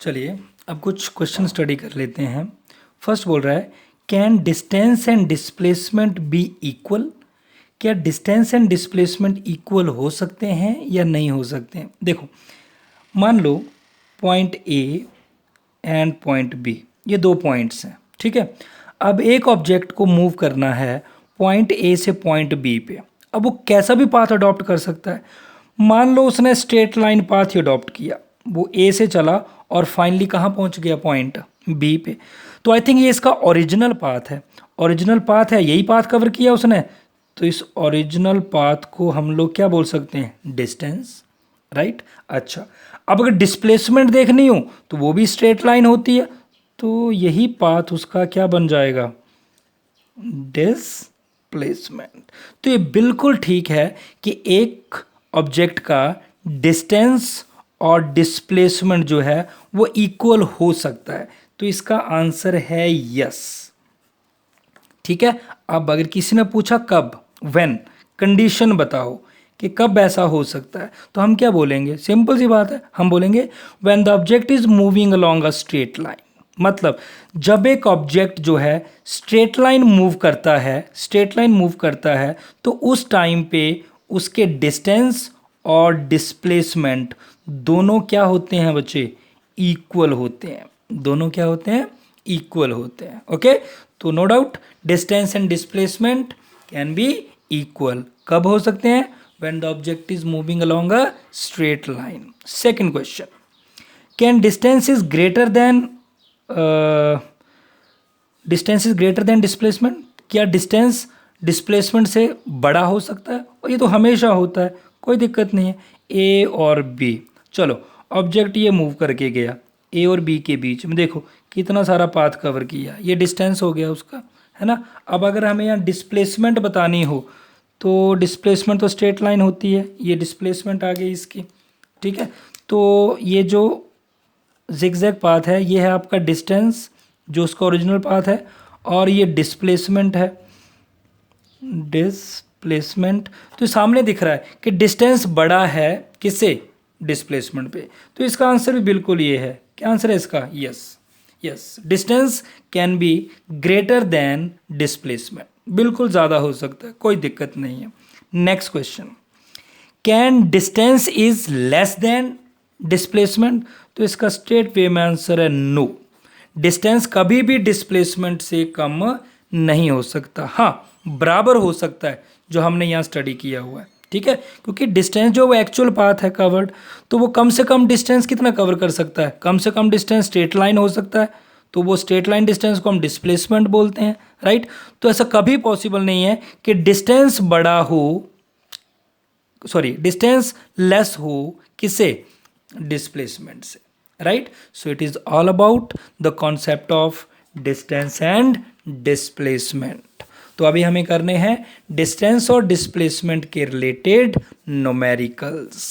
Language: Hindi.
चलिए अब कुछ क्वेश्चन स्टडी कर लेते हैं। फर्स्ट बोल रहा है can distance and displacement be equal. क्या डिस्टेंस एंड डिस्प्लेसमेंट इक्वल हो सकते हैं या नहीं हो सकते हैं। देखो मान लो point A and point B, ये दो पॉइंट्स हैं, ठीक है। अब एक ऑब्जेक्ट को मूव करना है पॉइंट ए से पॉइंट बी पे। अब वो कैसा भी पाथ अडॉप्ट कर सकता है। मान लो उसने स्ट्रेट लाइन पाथ ही अडॉप्ट किया, वो ए से चला और फाइनली कहाँ पहुंच गया, पॉइंट बी पे। तो आई थिंक ये इसका ओरिजिनल पाथ है। ओरिजिनल पाथ है, यही पाथ कवर किया उसने, तो इस ओरिजिनल पाथ को हम लोग क्या बोल सकते हैं, डिस्टेंस, राइट। अच्छा, अब अगर डिस्प्लेसमेंट देखनी हो तो वो भी स्ट्रेट लाइन होती है, तो यही पाथ उसका क्या बन जाएगा, डिस्प्लेसमेंट। तो ये बिल्कुल ठीक है कि एक ऑब्जेक्ट का डिस्टेंस और डिस्प्लेसमेंट जो है वो इक्वल हो सकता है। तो इसका आंसर है यस, ठीक है। अब अगर किसी ने पूछा कब, व्हेन, कंडीशन बताओ कि कब ऐसा हो सकता है, तो हम क्या बोलेंगे, सिंपल सी बात है, हम बोलेंगे when the object is moving along a straight line. मतलब जब एक ऑब्जेक्ट जो है स्ट्रेट लाइन मूव करता है, स्ट्रेट लाइन मूव करता है, तो उस टाइम पे उसके डिस्टेंस और डिस्प्लेसमेंट दोनों क्या होते हैं बच्चे, इक्वल होते हैं। दोनों क्या होते हैं, इक्वल होते हैं। ओके, तो no doubt distance and displacement can be equal. कब हो सकते हैं, when the object is moving along a straight line. Second question, can distance is greater than displacement. क्या डिस्टेंस डिस्प्लेसमेंट से बड़ा हो सकता है, और ये तो हमेशा होता है, कोई दिक्कत नहीं है। ए और बी, चलो ऑब्जेक्ट ये मूव करके गया ए और बी के बीच में, देखो कितना सारा पाथ कवर किया, ये डिस्टेंस हो गया उसका, है ना। अब अगर हमें यहाँ डिस्प्लेसमेंट बतानी हो तो डिस्प्लेसमेंट तो स्ट्रेट लाइन होती है, ये डिस्प्लेसमेंट आ गई इसकी, ठीक है। तो ये जो जिगजैग पाथ है ये है आपका डिस्टेंस, जो उसका ओरिजिनल पाथ है, और ये डिस्प्लेसमेंट है, डिस्प्लेसमेंट। तो सामने दिख रहा है कि डिस्टेंस बड़ा है किससे, डिस्प्लेसमेंट पे। तो इसका आंसर भी बिल्कुल ये है। क्या आंसर है इसका, yes yes, distance can be greater than displacement, बिल्कुल ज़्यादा हो सकता है, कोई दिक्कत नहीं है। Next question, can distance is less than displacement. तो इसका स्ट्रेट वे में आंसर है नो, डिस्टेंस कभी भी डिस्प्लेसमेंट से कम नहीं हो सकता। हाँ, बराबर हो सकता है, जो हमने यहाँ स्टडी किया हुआ है, ठीक है। क्योंकि डिस्टेंस जो वो एक्चुअल पाथ है कवर्ड, तो वो कम से कम डिस्टेंस कितना कवर कर सकता है, कम से कम डिस्टेंस स्ट्रेट लाइन हो सकता है, तो वो स्ट्रेट लाइन डिस्टेंस को हम डिस्प्लेसमेंट बोलते हैं, राइट। तो ऐसा कभी पॉसिबल नहीं है कि डिस्टेंस बड़ा हो, सॉरी डिस्टेंस लेस हो किसे, डिस्प्लेसमेंट से, right. So it is all about the concept of distance and displacement. तो अभी हमें करने हैं डिस्टेंस और डिस्प्लेसमेंट के रिलेटेड न्यूमेरिकल्स।